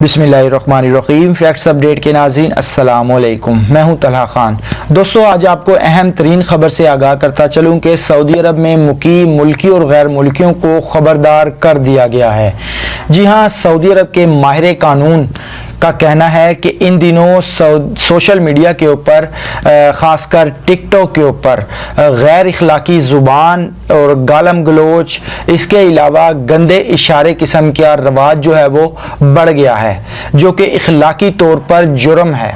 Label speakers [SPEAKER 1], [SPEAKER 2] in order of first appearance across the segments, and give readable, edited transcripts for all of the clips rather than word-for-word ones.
[SPEAKER 1] बिस्मिल्लाहिर्रहमानिर्रहीम। Facts update के नाज़रीन अस्सलाम वालेकुम, मैं हूं तलहा खान। दोस्तों, आज आपको अहम तरीन खबर से आगाह करता चलूं कि सऊदी अरब में मुकीम मुल्की और गैर मुल्कियों को खबरदार कर दिया गया है। जी हां, सऊदी अरब के माहिर कानून का कहना है कि इन दिनों सोशल मीडिया के ऊपर ख़ासकर टिकटॉक के ऊपर गैर इखलाकी ज़ुबान और गालम गलोच, इसके अलावा गंदे इशारे किस्म का रवाज जो है वो बढ़ गया है, जो कि इखलाकी तौर पर जुर्म है।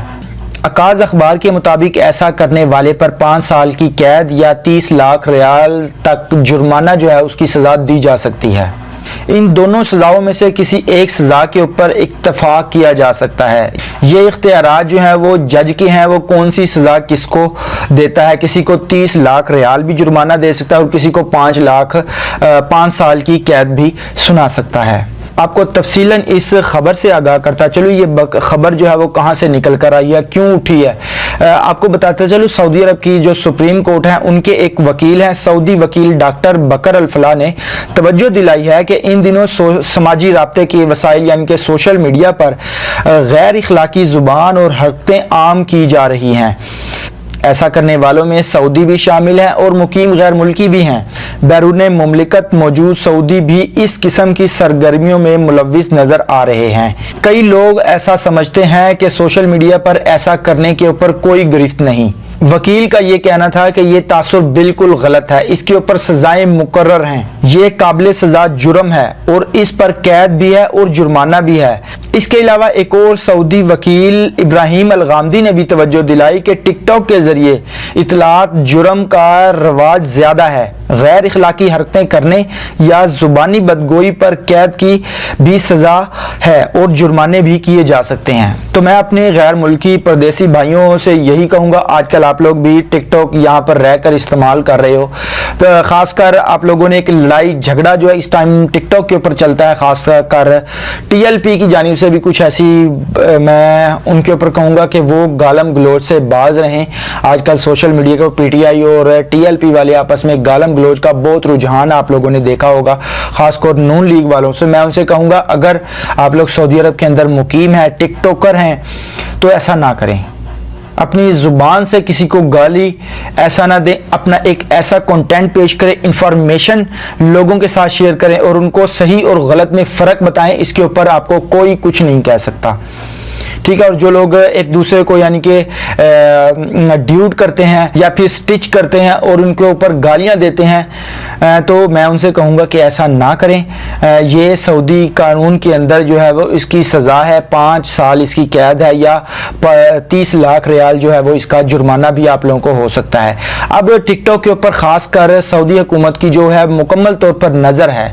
[SPEAKER 1] अकाज़ अखबार के मुताबिक ऐसा करने वाले पर 5 साल की कैद या 30 लाख रियाल तक जुर्माना जो है उसकी सज़ा दी जा सकती है। इन दोनों सज़ाओं में से किसी एक सज़ा के ऊपर इत्तफाक किया जा सकता है। ये इख्तियारात जो है वो जज के हैं, वो कौन सी सज़ा किसको देता है। किसी को 30 लाख रियाल भी जुर्माना दे सकता है और किसी को 5 साल की कैद भी सुना सकता है। आपको तफसीलन इस खबर से आगाह करता चलो, ये खबर जो है वो कहाँ से निकल कर आई है, क्यों उठी है, आपको बताते चलो। सऊदी अरब की जो सुप्रीम कोर्ट है, उनके एक वकील हैं, सऊदी वकील डॉक्टर बकर अल फलाह ने तवज्जो दिलाई है कि इन दिनों समाजी राब्ते के वसाइल यानी कि सोशल मीडिया पर गैर इखलाकी ज़ुबान और हरकतें आम की जा रही हैं। ऐसा करने वालों में सऊदी भी शामिल हैं और मुकीम गैर मुल्की भी हैं। बैरून मुमलिकत मौजूद सऊदी भी इस किस्म की सरगर्मियों में मुलव्विस नजर आ रहे हैं। कई लोग ऐसा समझते हैं कि सोशल मीडिया पर ऐसा करने के ऊपर कोई गिरफ्त नहीं। वकील का ये कहना था कि ये तासुर बिल्कुल गलत है, इसके ऊपर सजाएं मुकर्रर हैं, ये काबिल सजा जुर्म है और इस पर कैद भी है और जुर्माना भी है। इसके अलावा एक और सऊदी वकील इब्राहिम अल गामदी ने भी तवज्जो दिलाई कि टिकटॉक के जरिए इतलात जुर्म का रवाज ज्यादा है। गैर इखलाकी हरकतें करने या जुबानी बदगोई पर कैद की भी सजा है और जुर्माने भी किए जा सकते हैं। तो मैं अपने गैर मुल्की परदेसी भाइयों से यही कहूँगा, आजकल आप लोग भी टिकटॉक यहाँ पर रहकर इस्तेमाल कर रहे हो, तो ख़ासकर आप लोगों ने एक लड़ाई झगड़ा जो है इस टाइम टिकटॉक के ऊपर चलता है, ख़ासकर TLP की जानिब से भी कुछ ऐसी, मैं उनके ऊपर कहूँगा कि वो गालम गलोच से बाज रहें। आजकल सोशल मीडिया को PTI और TLP वाले आपस में गालम गलोच का बहुत रुझान आप लोगों ने देखा होगा, खासकर नून लीग वालों से। मैं उनसे कहूँगा, अगर आप लोग सऊदी अरब के अंदर मुकीम है, टिकटॉकर हैं, तो ऐसा ना करें। अपनी ज़ुबान से किसी को गाली ऐसा ना दें, अपना एक ऐसा कंटेंट पेश करें, इंफॉर्मेशन लोगों के साथ शेयर करें और उनको सही और गलत में फ़र्क बताएं। इसके ऊपर आपको कोई कुछ नहीं कह सकता, ठीक है। और जो लोग एक दूसरे को यानी कि ड्यूट करते हैं या फिर स्टिच करते हैं और उनके ऊपर गालियां देते हैं, तो मैं उनसे कहूँगा कि ऐसा ना करें। ये सऊदी कानून के अंदर जो है वो इसकी सज़ा है 5 साल इसकी कैद है या 30 लाख रियाल जो है वो इसका जुर्माना भी आप लोगों को हो सकता है। अब टिकटॉक के ऊपर ख़ासकर सऊदी हुकूमत की जो है मुकम्मल तौर पर नज़र है,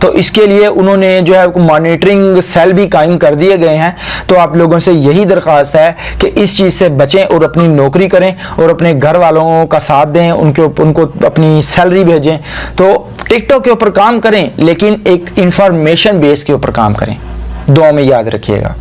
[SPEAKER 1] तो इसके लिए उन्होंने जो है मॉनिटरिंग सेल भी कायम कर दिए गए हैं। तो आप लोगों से यही दरख्वास्त है कि इस चीज़ से बचें और अपनी नौकरी करें और अपने घर वालों का साथ दें, उनको अपनी सैलरी भेजें। तो टिकटॉक के ऊपर काम करें, लेकिन एक इंफॉर्मेशन बेस के ऊपर काम करें। दुआ में याद रखिएगा।